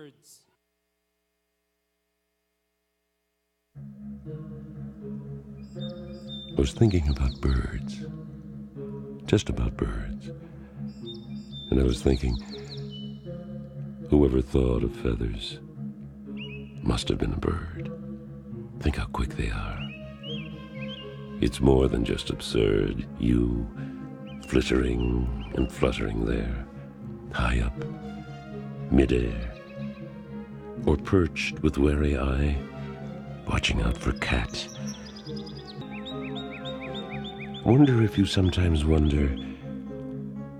birds. I was thinking about birds, just about birds. And I was thinking, whoever thought of feathers must have been a bird. Think how quick they are. It's more than just absurd, you flittering and fluttering there, high up, midair, or perched with wary eye, watching out for cats. Wonder if you sometimes wonder,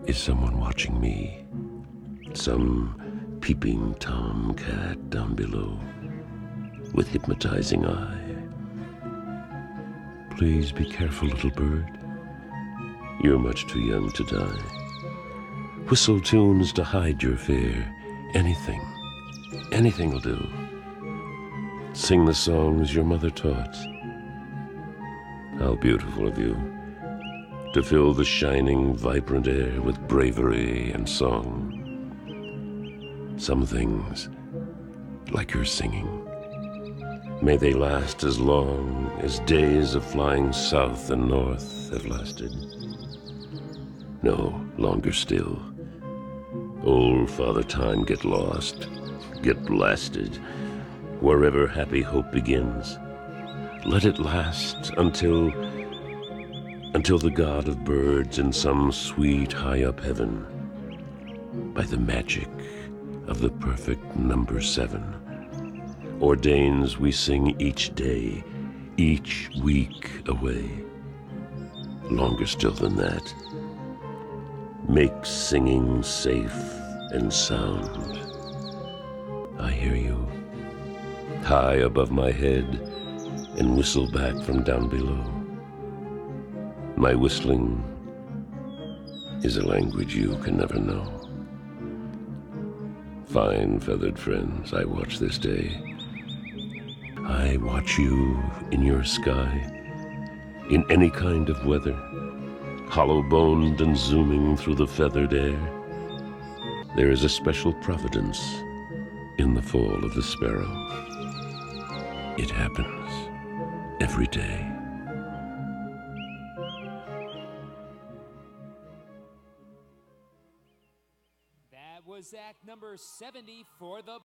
is someone watching me? Some peeping tomcat down below with hypnotizing eye. Please be careful, little bird. You're much too young to die. Whistle tunes to hide your fear. Anything will do. Sing the songs your mother taught. How beautiful of you to fill the shining, vibrant air with bravery and song. Some things, like your singing, may they last as long as days of flying south and north have lasted. No, longer still. Old Father Time get lost, get blasted, wherever happy hope begins. Let it last until the God of birds in some sweet high-up heaven, by the magic of the perfect number 7, ordains we sing each day, each week away. Longer still than that, make singing safe and sound. I hear you, high above my head, and whistle back from down below. My whistling is a language you can never know. Fine feathered friends I watch this day. I watch you in your sky, in any kind of weather, hollow-boned and zooming through the feathered air. There is a special providence in the fall of the sparrow. It happens every day. That was act number 70 for the